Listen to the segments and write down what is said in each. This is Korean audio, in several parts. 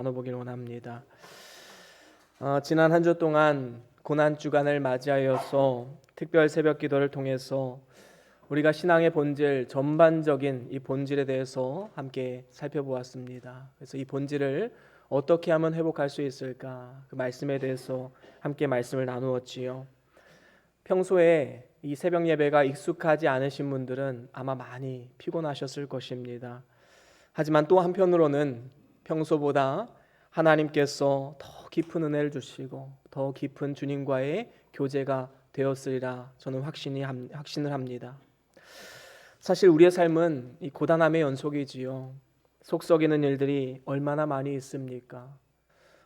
나눠보길 원합니다. 지난 한 주 동안 고난주간을 맞이하여서 특별 새벽 기도를 통해서 우리가 신앙의 본질, 전반적인 이 본질에 대해서 함께 살펴보았습니다. 그래서 이 본질을 어떻게 하면 회복할 수 있을까, 그 말씀에 대해서 함께 말씀을 나누었지요. 평소에 이 새벽 예배가 익숙하지 않으신 분들은 아마 많이 피곤하셨을 것입니다. 하지만 또 한편으로는 평소보다 하나님께서 더 깊은 은혜를 주시고 더 깊은 주님과의 교제가 되었으리라 저는 확신을 합니다. 사실 우리의 삶은 이 고단함의 연속이지요. 속 썩이는 일들이 얼마나 많이 있습니까?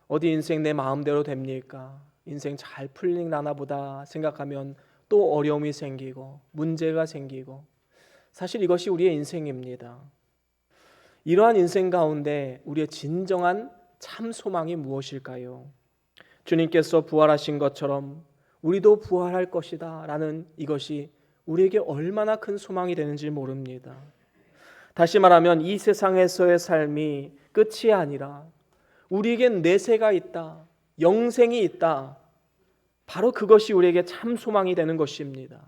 어디 인생 내 마음대로 됩니까? 인생 잘 풀리나 보다 생각하면 또 어려움이 생기고 문제가 생기고, 사실 이것이 우리의 인생입니다. 이러한 인생 가운데 우리의 진정한 참 소망이 무엇일까요? 주님께서 부활하신 것처럼 우리도 부활할 것이다 라는 이것이 우리에게 얼마나 큰 소망이 되는지 모릅니다. 다시 말하면 이 세상에서의 삶이 끝이 아니라 우리에겐 내세가 있다, 영생이 있다, 바로 그것이 우리에게 참 소망이 되는 것입니다.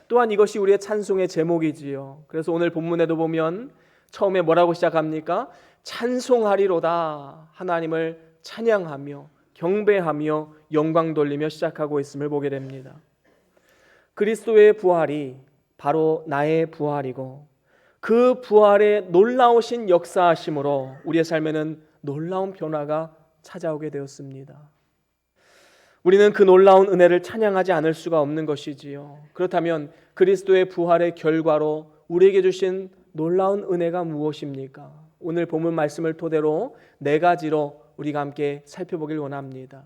또한 이것이 우리의 찬송의 제목이지요. 그래서 오늘 본문에도 보면 처음에 뭐라고 시작합니까? 찬송하리로다, 하나님을 찬양하며 경배하며 영광 돌리며 시작하고 있음을 보게 됩니다. 그리스도의 부활이 바로 나의 부활이고 그 부활의 놀라우신 역사하심으로 우리의 삶에는 놀라운 변화가 찾아오게 되었습니다. 우리는 그 놀라운 은혜를 찬양하지 않을 수가 없는 것이지요. 그렇다면 그리스도의 부활의 결과로 우리에게 주신 놀라운 은혜가 무엇입니까? 오늘 본문 말씀을 토대로 네 가지로 우리가 함께 살펴보길 원합니다.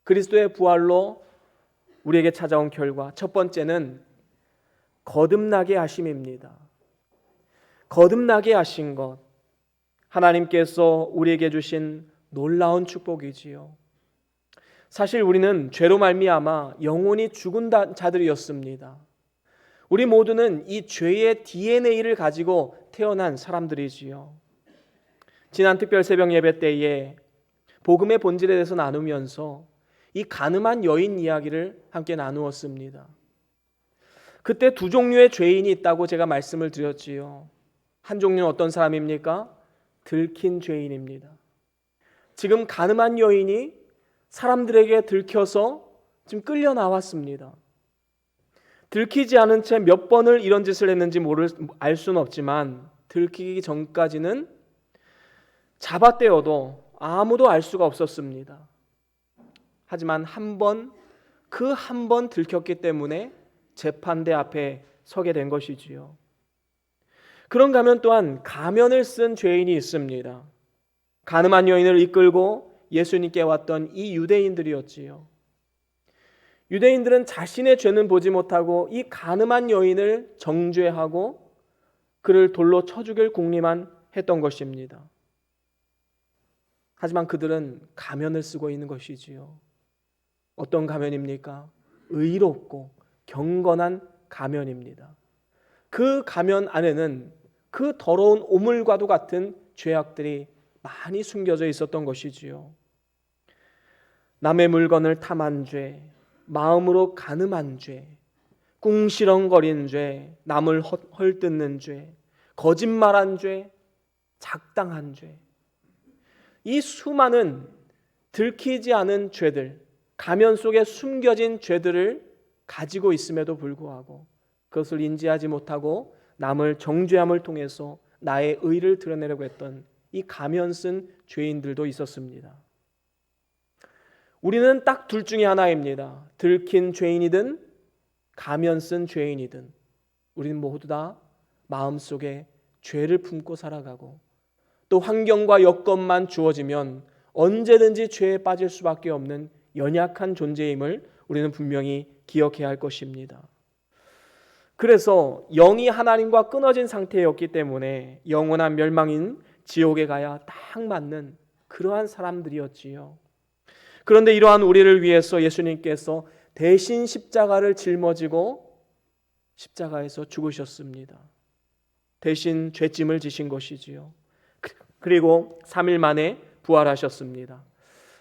그리스도의 부활로 우리에게 찾아온 결과, 첫 번째는 거듭나게 하심입니다. 거듭나게 하신 것, 하나님께서 우리에게 주신 놀라운 축복이지요. 사실 우리는 죄로 말미암아 영원히 죽은 자들이었습니다. 우리 모두는 이 죄의 DNA를 가지고 태어난 사람들이지요. 지난 특별 새벽 예배 때에 복음의 본질에 대해서 나누면서 이 가늠한 여인 이야기를 함께 나누었습니다. 그때 두 종류의 죄인이 있다고 제가 말씀을 드렸지요. 한 종류는 어떤 사람입니까? 들킨 죄인입니다. 지금 가늠한 여인이 사람들에게 들켜서 지금 끌려 나왔습니다. 들키지 않은 채 몇 번을 이런 짓을 했는지 알 수는 없지만 들키기 전까지는 잡아떼어도 아무도 알 수가 없었습니다. 하지만 한 번 들켰기 때문에 재판대 앞에 서게 된 것이지요. 그런가 하면 또한 가면을 쓴 죄인이 있습니다. 가늠한 여인을 이끌고 예수님께 왔던 이 유대인들이었지요. 유대인들은 자신의 죄는 보지 못하고 이 가늠한 여인을 정죄하고 그를 돌로 쳐 죽일 궁리만 했던 것입니다. 하지만 그들은 가면을 쓰고 있는 것이지요. 어떤 가면입니까? 의롭고 경건한 가면입니다. 그 가면 안에는 그 더러운 오물과도 같은 죄악들이 많이 숨겨져 있었던 것이지요. 남의 물건을 탐한 죄, 마음으로 간음한 죄, 궁시렁거린 죄, 남을 헐뜯는 죄, 거짓말한 죄, 작당한 죄, 이 수많은 들키지 않은 죄들, 가면 속에 숨겨진 죄들을 가지고 있음에도 불구하고 그것을 인지하지 못하고 남을 정죄함을 통해서 나의 의를 드러내려고 했던 이 가면 쓴 죄인들도 있었습니다. 우리는 딱 둘 중에 하나입니다. 들킨 죄인이든 가면 쓴 죄인이든 우리는 모두 다 마음속에 죄를 품고 살아가고 또 환경과 여건만 주어지면 언제든지 죄에 빠질 수밖에 없는 연약한 존재임을 우리는 분명히 기억해야 할 것입니다. 그래서 영이 하나님과 끊어진 상태였기 때문에 영원한 멸망인 지옥에 가야 딱 맞는 그러한 사람들이었지요. 그런데 이러한 우리를 위해서 예수님께서 대신 십자가를 짊어지고 십자가에서 죽으셨습니다. 대신 죄짐을 지신 것이지요. 그리고 3일 만에 부활하셨습니다.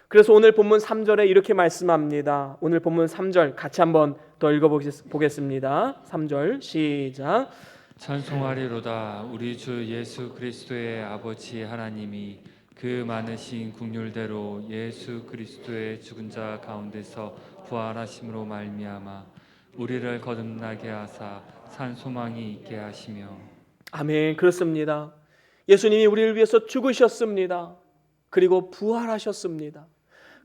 그래서 오늘 본문 3절에 이렇게 말씀합니다. 오늘 본문 3절 같이 한번 더 읽어보겠습니다. 3절 시작. 찬송하리로다. 우리 주 예수 그리스도의 아버지 하나님이 그 많으신 긍휼대로 예수 그리스도의 죽은 자 가운데서 부활하심으로 말미암아 우리를 거듭나게 하사 산 소망이 있게 하시며. 아멘. 그렇습니다. 예수님이 우리를 위해서 죽으셨습니다. 그리고 부활하셨습니다.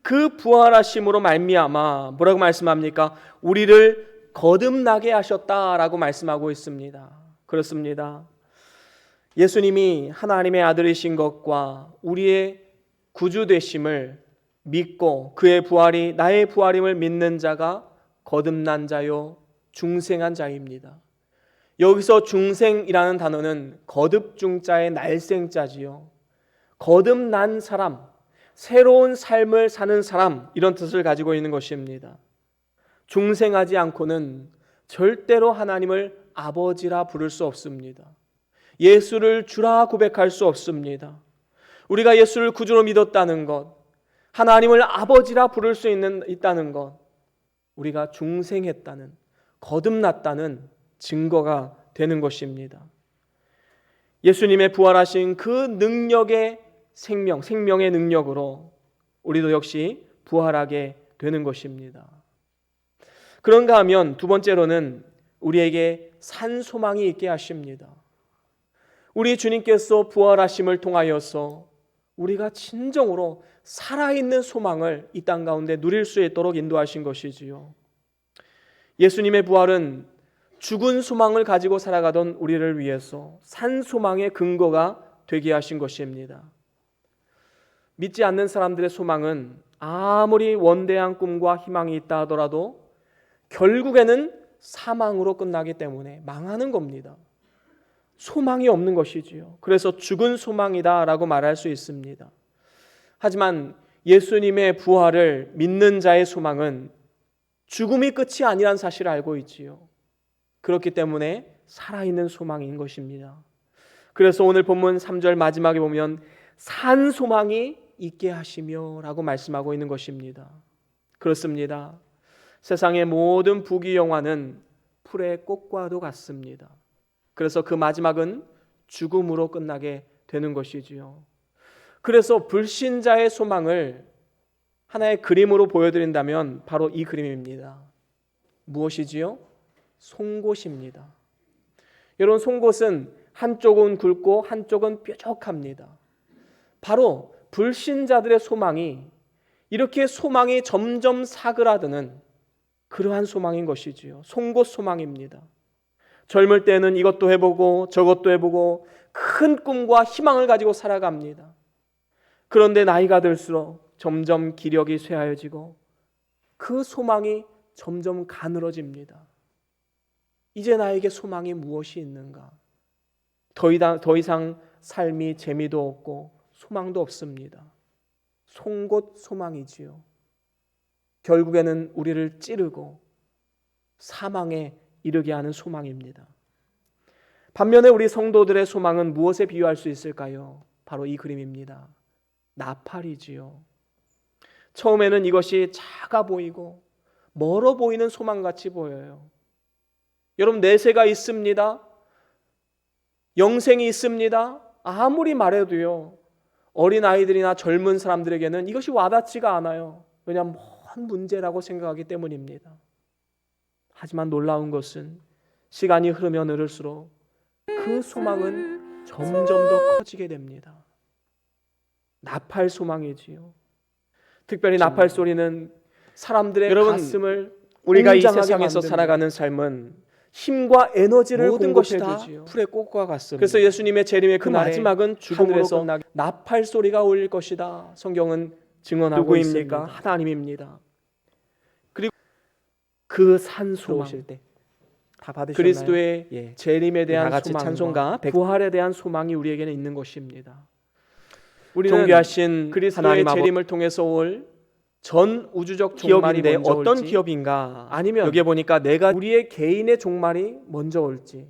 그 부활하심으로 말미암아 뭐라고 말씀합니까? 우리를 거듭나게 하셨다라고 말씀하고 있습니다. 그렇습니다. 예수님이 하나님의 아들이신 것과 우리의 구주 되심을 믿고 그의 부활이 나의 부활임을 믿는 자가 거듭난 자요 중생한 자입니다. 여기서 중생이라는 단어는 거듭중자의 날생자지요. 거듭난 사람, 새로운 삶을 사는 사람, 이런 뜻을 가지고 있는 것입니다. 중생하지 않고는 절대로 하나님을 아버지라 부를 수 없습니다. 예수를 주라 고백할 수 없습니다. 우리가 예수를 구주로 믿었다는 것, 하나님을 아버지라 부를 수 있다는 것, 우리가 중생했다는, 거듭났다는 증거가 되는 것입니다. 예수님의 부활하신 그 능력의 생명의 능력으로 우리도 역시 부활하게 되는 것입니다. 그런가 하면 두 번째로는 우리에게 산 소망이 있게 하십니다. 우리 주님께서 부활하심을 통하여서 우리가 진정으로 살아있는 소망을 이 땅 가운데 누릴 수 있도록 인도하신 것이지요. 예수님의 부활은 죽은 소망을 가지고 살아가던 우리를 위해서 산 소망의 근거가 되게 하신 것입니다. 믿지 않는 사람들의 소망은 아무리 원대한 꿈과 희망이 있다 하더라도 결국에는 사망으로 끝나기 때문에 망하는 겁니다. 소망이 없는 것이지요. 그래서 죽은 소망이다라고 말할 수 있습니다. 하지만 예수님의 부활을 믿는 자의 소망은 죽음이 끝이 아니란 사실을 알고 있지요. 그렇기 때문에 살아있는 소망인 것입니다. 그래서 오늘 본문 3절 마지막에 보면 산 소망이 있게 하시며 라고 말씀하고 있는 것입니다. 그렇습니다. 세상의 모든 부귀영화는 풀의 꽃과도 같습니다. 그래서 그 마지막은 죽음으로 끝나게 되는 것이지요. 그래서 불신자의 소망을 하나의 그림으로 보여드린다면 바로 이 그림입니다. 무엇이지요? 송곳입니다. 여러분, 송곳은 한쪽은 굵고 한쪽은 뾰족합니다. 바로 불신자들의 소망이 이렇게 소망이 점점 사그라드는 그러한 소망인 것이지요. 송곳 소망입니다. 젊을 때는 이것도 해보고 저것도 해보고 큰 꿈과 희망을 가지고 살아갑니다. 그런데 나이가 들수록 점점 기력이 쇠하여지고 그 소망이 점점 가늘어집니다. 이제 나에게 소망이 무엇이 있는가? 더 이상 삶이 재미도 없고 소망도 없습니다. 송곳 소망이지요. 결국에는 우리를 찌르고 사망에 이르게 하는 소망입니다. 반면에 우리 성도들의 소망은 무엇에 비유할 수 있을까요? 바로 이 그림입니다. 나팔이지요. 처음에는 이것이 작아 보이고 멀어 보이는 소망같이 보여요. 여러분, 내세가 있습니다. 영생이 있습니다. 아무리 말해도요, 어린아이들이나 젊은 사람들에게는 이것이 와닿지가 않아요. 왜냐하면 먼 문제라고 생각하기 때문입니다. 하지만 놀라운 것은 시간이 흐르면 흐를수록 그 소망은 점점 더 커지게 됩니다. 나팔 소망이지요. 특별히 나팔 소리는 사람들의 가슴을 우리가 이 세상에서 살아가는 삶은 힘과 에너지를 모든 것이 다 풀의 꽃과 같습니다. 그래서 예수님의 재림의 그 마지막은 죽음으로서 나팔 소리가 울릴 것이다. 성경은 증언하고 있습니다. 하나님입니다. 그리고 그 산 소망 다 받으셨나요? 그리스도의 재림에 대한 같이 찬송가 부활에 대한 소망이 우리에게는 있는 것입니다. 우리는 존귀하신 그리스도의 재림을 통해서 올 전 우주적 종말인데 어떤 올지, 기업인가? 아니면 여기에 보니까 우리의 개인의 종말이 먼저 올지,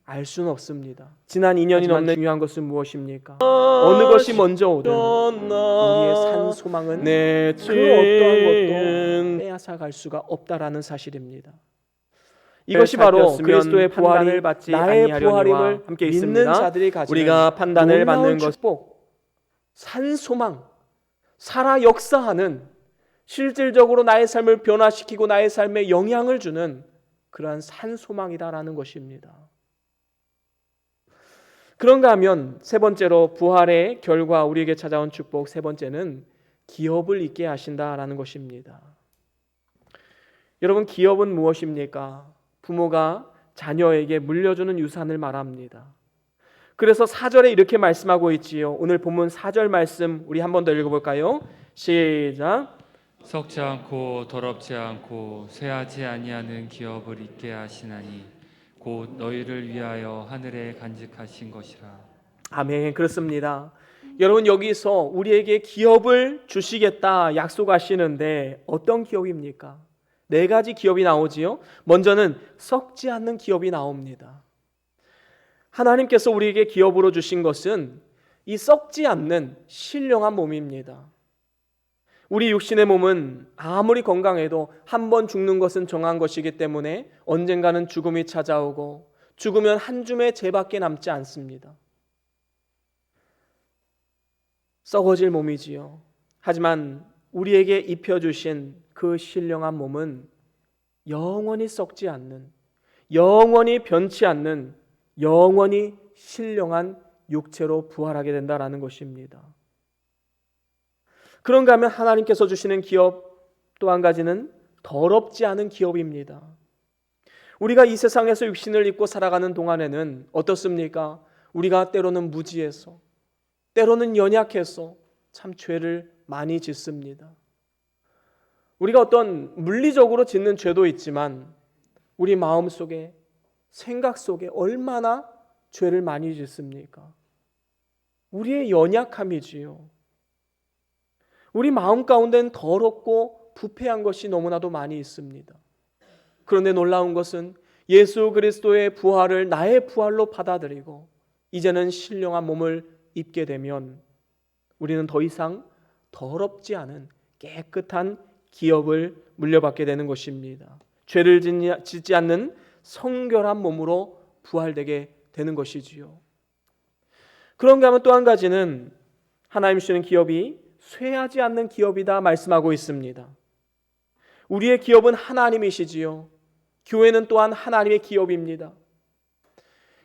알 수는 없습니다. 지난 2년이 넘는 중요한 것은 무엇입니까? 어느 것이 먼저 오든 우리의 산 소망은 그 어떠한 것도 빼앗아 갈 수가 없다라는 사실입니다. 이것이 바로 그리스도의 부활을 받지 나의 부활임을 함께 믿는 자들이 가지는 우리가 판단을 받는 것, 축복, 산 소망, 살아 역사하는, 실질적으로 나의 삶을 변화시키고 나의 삶에 영향을 주는 그러한 산 소망이다라는 것입니다. 그런가 하면 세 번째로 부활의 결과 우리에게 찾아온 축복, 세 번째는 기업을 있게 하신다라는 것입니다. 여러분, 기업은 무엇입니까? 부모가 자녀에게 물려주는 유산을 말합니다. 그래서 4절에 이렇게 말씀하고 있지요. 오늘 본문 4절 말씀 우리 한 번 더 읽어볼까요? 시작. 썩지 않고 더럽지 않고 쇠하지 아니하는 기업을 있게 하시나니 곧 너희를 위하여 하늘에 간직하신 것이라. 아멘. 그렇습니다. 여러분, 여기서 우리에게 기업을 주시겠다 약속하시는데 어떤 기업입니까? 네 가지 기업이 나오지요. 먼저는 썩지 않는 기업이 나옵니다. 하나님께서 우리에게 기업으로 주신 것은 이 썩지 않는 신령한 몸입니다. 우리 육신의 몸은 아무리 건강해도 한 번 죽는 것은 정한 것이기 때문에 언젠가는 죽음이 찾아오고 죽으면 한 줌의 재밖에 남지 않습니다. 썩어질 몸이지요. 하지만 우리에게 입혀주신 그 신령한 몸은 영원히 썩지 않는, 영원히 변치 않는, 영원히 신령한 육체로 부활하게 된다라는 것입니다. 그런가 하면 하나님께서 주시는 기업 또 한 가지는 더럽지 않은 기업입니다. 우리가 이 세상에서 육신을 입고 살아가는 동안에는 어떻습니까? 우리가 때로는 무지해서, 때로는 연약해서 참 죄를 많이 짓습니다. 우리가 어떤 물리적으로 짓는 죄도 있지만 우리 마음 속에, 생각 속에 얼마나 죄를 많이 짓습니까? 우리의 연약함이지요. 우리 마음 가운데는 더럽고 부패한 것이 너무나도 많이 있습니다. 그런데 놀라운 것은 예수 그리스도의 부활을 나의 부활로 받아들이고 이제는 신령한 몸을 입게 되면 우리는 더 이상 더럽지 않은 깨끗한 기업을 물려받게 되는 것입니다. 죄를 짓지 않는 성결한 몸으로 부활되게 되는 것이지요. 그런가 하면 또 한 가지는 하나님 주시는 기업이 쇠하지 않는 기업이다 말씀하고 있습니다. 우리의 기업은 하나님이시지요. 교회는 또한 하나님의 기업입니다.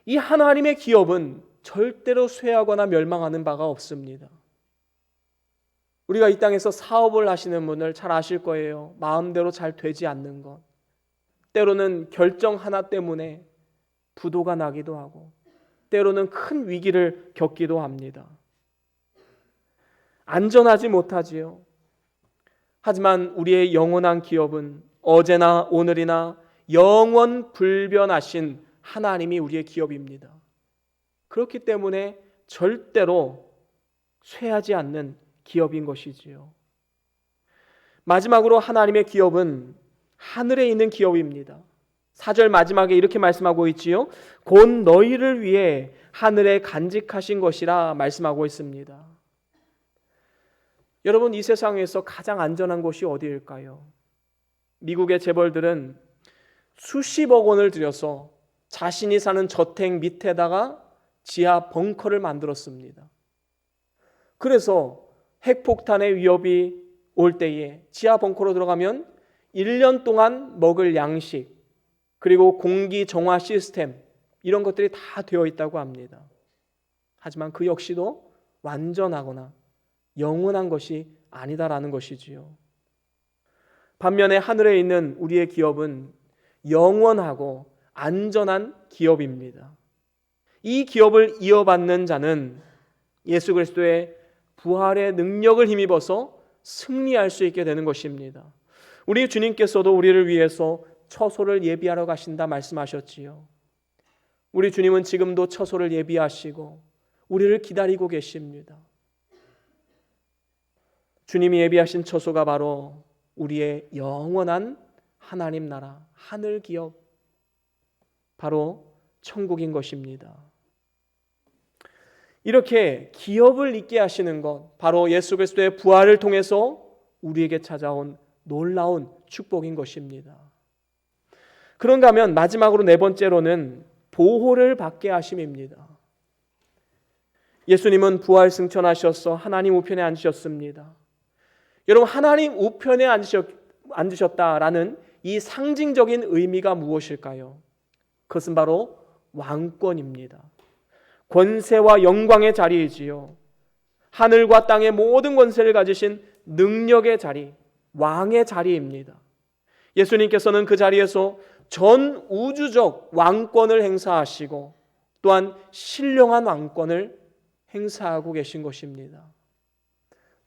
이 하나님의 기업은 절대로 쇠하거나 멸망하는 바가 없습니다. 우리가 이 땅에서 사업을 하시는 분을 잘 아실 거예요. 마음대로 잘 되지 않는 것, 때로는 결정 하나 때문에 부도가 나기도 하고 때로는 큰 위기를 겪기도 합니다. 안전하지 못하지요. 하지만 우리의 영원한 기업은 어제나 오늘이나 영원 불변하신 하나님이 우리의 기업입니다. 그렇기 때문에 절대로 쇠하지 않는 기업인 것이지요. 마지막으로 하나님의 기업은 하늘에 있는 기업입니다. 4절 마지막에 이렇게 말씀하고 있지요. 곧 너희를 위해 하늘에 간직하신 것이라 말씀하고 있습니다. 여러분, 이 세상에서 가장 안전한 곳이 어디일까요? 미국의 재벌들은 수십억 원을 들여서 자신이 사는 저택 밑에다가 지하 벙커를 만들었습니다. 그래서 핵폭탄의 위협이 올 때에 지하 벙커로 들어가면 1년 동안 먹을 양식, 그리고 공기 정화 시스템, 이런 것들이 다 되어 있다고 합니다. 하지만 그 역시도 완전하거나 영원한 것이 아니다라는 것이지요. 반면에 하늘에 있는 우리의 기업은 영원하고 안전한 기업입니다. 이 기업을 이어받는 자는 예수 그리스도의 부활의 능력을 힘입어서 승리할 수 있게 되는 것입니다. 우리 주님께서도 우리를 위해서 처소를 예비하러 가신다 말씀하셨지요. 우리 주님은 지금도 처소를 예비하시고 우리를 기다리고 계십니다. 주님이 예비하신 처소가 바로 우리의 영원한 하나님 나라, 하늘 기업, 바로 천국인 것입니다. 이렇게 기업을 있게 하시는 것, 바로 예수 그리스도의 부활을 통해서 우리에게 찾아온 놀라운 축복인 것입니다. 그런가 하면 마지막으로 네 번째로는 보호를 받게 하심입니다. 예수님은 부활 승천하셔서 하나님 우편에 앉으셨습니다. 여러분, 하나님 우편에 앉으셨다라는 이 상징적인 의미가 무엇일까요? 그것은 바로 왕권입니다. 권세와 영광의 자리이지요. 하늘과 땅의 모든 권세를 가지신 능력의 자리, 왕의 자리입니다. 예수님께서는 그 자리에서 전 우주적 왕권을 행사하시고 또한 신령한 왕권을 행사하고 계신 것입니다.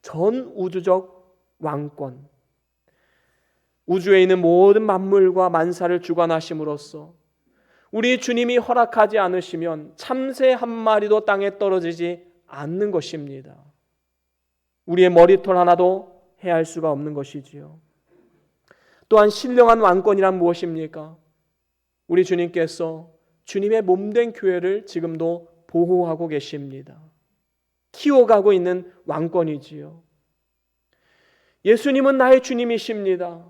전 우주적 왕권, 우주에 있는 모든 만물과 만사를 주관하심으로써 우리 주님이 허락하지 않으시면 참새 한 마리도 땅에 떨어지지 않는 것입니다. 우리의 머리털 하나도 해할 수가 없는 것이지요. 또한 신령한 왕권이란 무엇입니까? 우리 주님께서 주님의 몸된 교회를 지금도 보호하고 계십니다. 키워가고 있는 왕권이지요. 예수님은 나의 주님이십니다.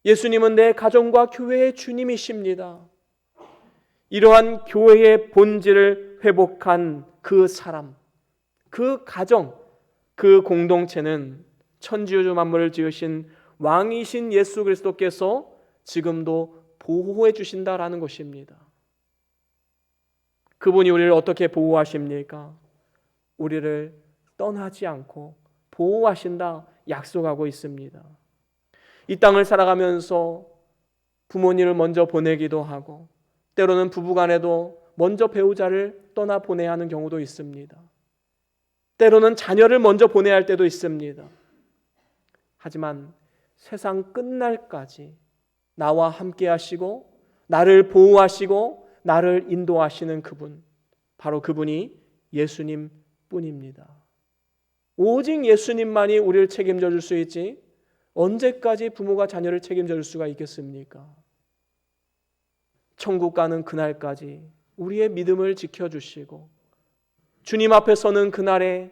예수님은 내 가정과 교회의 주님이십니다. 이러한 교회의 본질을 회복한 그 사람, 그 가정, 그 공동체는 천지우주 만물을 지으신 왕이신 예수 그리스도께서 지금도 보호해 주신다라는 것입니다. 그분이 우리를 어떻게 보호하십니까? 우리를 떠나지 않고 보호하신다 약속하고 있습니다. 이 땅을 살아가면서 부모님을 먼저 보내기도 하고 때로는 부부간에도 먼저 배우자를 떠나 보내야 하는 경우도 있습니다. 때로는 자녀를 먼저 보내야 할 때도 있습니다. 하지만 세상 끝날까지 나와 함께 하시고 나를 보호하시고 나를 인도하시는 그분, 바로 그분이 예수님 뿐입니다. 오직 예수님만이 우리를 책임져 줄 수 있지 언제까지 부모가 자녀를 책임져 줄 수가 있겠습니까? 천국 가는 그날까지 우리의 믿음을 지켜주시고 주님 앞에 서는 그날에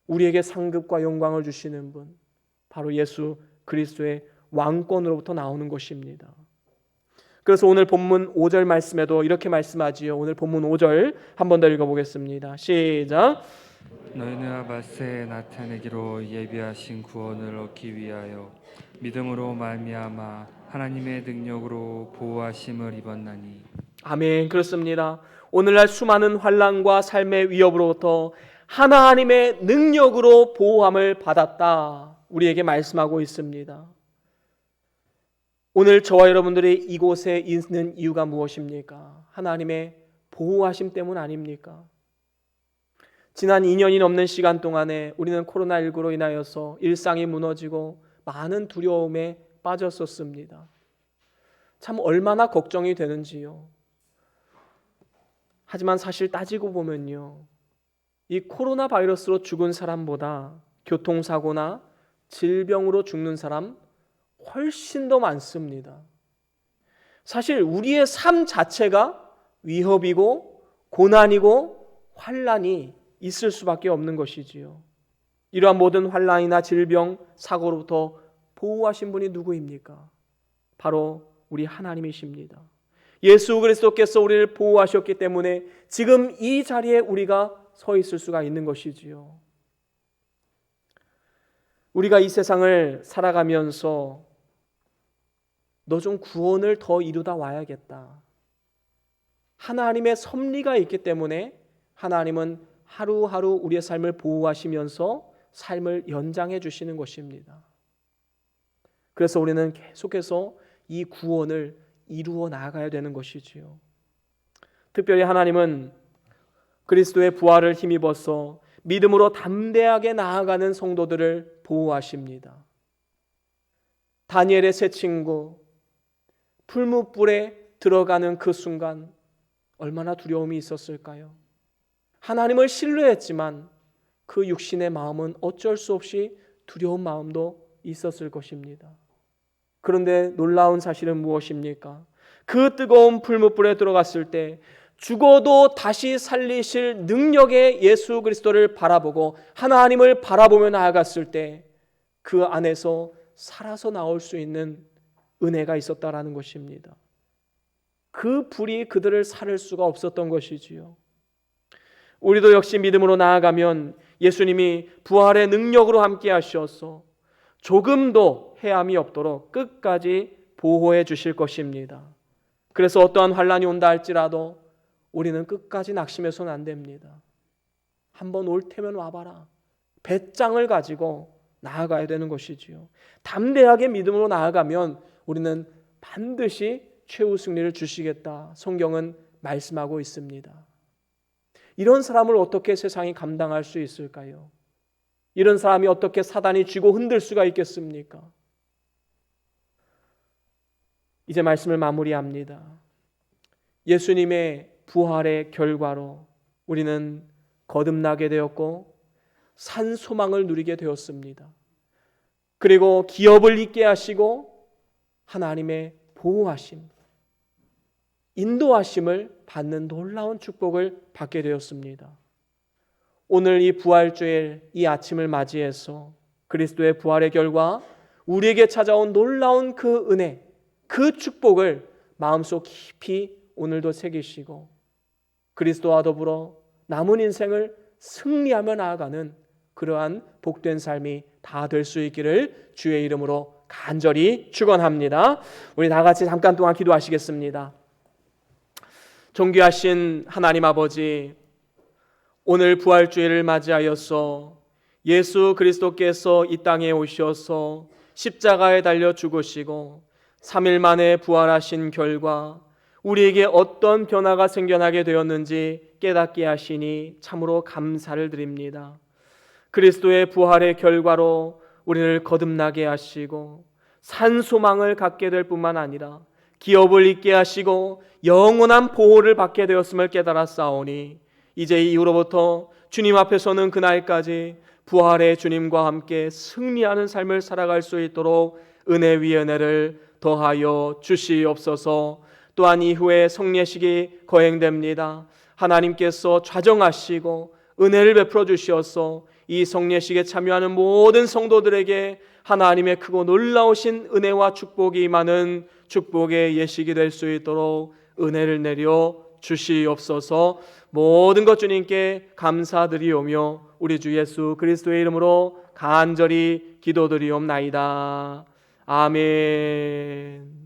우리에게 상급과 영광을 주시는 분, 바로 예수 그리스도의 왕권으로부터 나오는 것입니다. 그래서 오늘 본문 5절 말씀에도 이렇게 말씀하지요. 오늘 본문 5절 한 번 더 읽어보겠습니다. 시작. 너희는 아바스에 나타내기로 예비하신 구원을 얻기 위하여 믿음으로 말미암아 하나님의 능력으로 보호하심을 입었나니. 아멘. 그렇습니다. 오늘날 수많은 환난과 삶의 위협으로부터 하나님의 능력으로 보호함을 받았다, 우리에게 말씀하고 있습니다. 오늘 저와 여러분들이 이곳에 있는 이유가 무엇입니까? 하나님의 보호하심 때문 아닙니까? 지난 2년이 넘는 시간 동안에 우리는 코로나19로 인하여서 일상이 무너지고 많은 두려움에 빠졌었습니다. 참 얼마나 걱정이 되는지요. 하지만 사실 따지고 보면요, 이 코로나 바이러스로 죽은 사람보다 교통사고나 질병으로 죽는 사람 훨씬 더 많습니다. 사실 우리의 삶 자체가 위협이고 고난이고 환난이 있을 수밖에 없는 것이지요. 이러한 모든 환난이나 질병, 사고로부터 보호하신 분이 누구입니까? 바로 우리 하나님이십니다. 예수 그리스도께서 우리를 보호하셨기 때문에 지금 이 자리에 우리가 서 있을 수가 있는 것이지요. 우리가 이 세상을 살아가면서 너 좀 구원을 더 이루다 와야겠다, 하나님의 섭리가 있기 때문에 하나님은 하루하루 우리의 삶을 보호하시면서 삶을 연장해 주시는 것입니다. 그래서 우리는 계속해서 이 구원을 이루어 나가야 되는 것이지요. 특별히 하나님은 그리스도의 부활을 힘입어서 믿음으로 담대하게 나아가는 성도들을 보호하십니다. 다니엘의 세 친구 풀무불에 들어가는 그 순간 얼마나 두려움이 있었을까요? 하나님을 신뢰했지만 그 육신의 마음은 어쩔 수 없이 두려운 마음도 있었을 것입니다. 그런데 놀라운 사실은 무엇입니까? 그 뜨거운 풀무불에 들어갔을 때 죽어도 다시 살리실 능력의 예수 그리스도를 바라보고 하나님을 바라보며 나아갔을 때 그 안에서 살아서 나올 수 있는 은혜가 있었다라는 것입니다. 그 불이 그들을 살릴 수가 없었던 것이지요. 우리도 역시 믿음으로 나아가면 예수님이 부활의 능력으로 함께 하셔서 조금도 해함이 없도록 끝까지 보호해 주실 것입니다. 그래서 어떠한 환난이 온다 할지라도 우리는 끝까지 낙심해서는 안 됩니다. 한번 올 테면 와봐라. 배짱을 가지고 나아가야 되는 것이지요. 담대하게 믿음으로 나아가면 우리는 반드시 최후 승리를 주시겠다. 성경은 말씀하고 있습니다. 이런 사람을 어떻게 세상이 감당할 수 있을까요? 이런 사람이 어떻게 사단이 쥐고 흔들 수가 있겠습니까? 이제 말씀을 마무리합니다. 예수님의 부활의 결과로 우리는 거듭나게 되었고 산 소망을 누리게 되었습니다. 그리고 기업을 있게 하시고 하나님의 보호하심, 인도하심을 받는 놀라운 축복을 받게 되었습니다. 오늘 이 부활주일 이 아침을 맞이해서 그리스도의 부활의 결과 우리에게 찾아온 놀라운 그 은혜, 그 축복을 마음속 깊이 오늘도 새기시고 그리스도와 더불어 남은 인생을 승리하며 나아가는 그러한 복된 삶이 다 될 수 있기를 주의 이름으로 간절히 축원합니다. 우리 다 같이 잠깐 동안 기도하시겠습니다. 존귀하신 하나님 아버지, 오늘 부활주일을 맞이하여서 예수 그리스도께서 이 땅에 오셔서 십자가에 달려 죽으시고 3일 만에 부활하신 결과 우리에게 어떤 변화가 생겨나게 되었는지 깨닫게 하시니 참으로 감사를 드립니다. 그리스도의 부활의 결과로 우리를 거듭나게 하시고 산 소망을 갖게 될 뿐만 아니라 기업을 잊게 하시고 영원한 보호를 받게 되었음을 깨달아 싸우니 이제 이후로부터 주님 앞에 서는 그날까지 부활의 주님과 함께 승리하는 삶을 살아갈 수 있도록 은혜 위에 은혜를 더하여 주시옵소서. 또한 이후에 성례식이 거행됩니다. 하나님께서 좌정하시고 은혜를 베풀어 주시어서 이 성례식에 참여하는 모든 성도들에게 하나님의 크고 놀라우신 은혜와 축복이 임하는 축복의 예식이 될 수 있도록 은혜를 내려 주시옵소서. 모든 것 주님께 감사드리오며 우리 주 예수 그리스도의 이름으로 간절히 기도드리옵나이다. 아멘.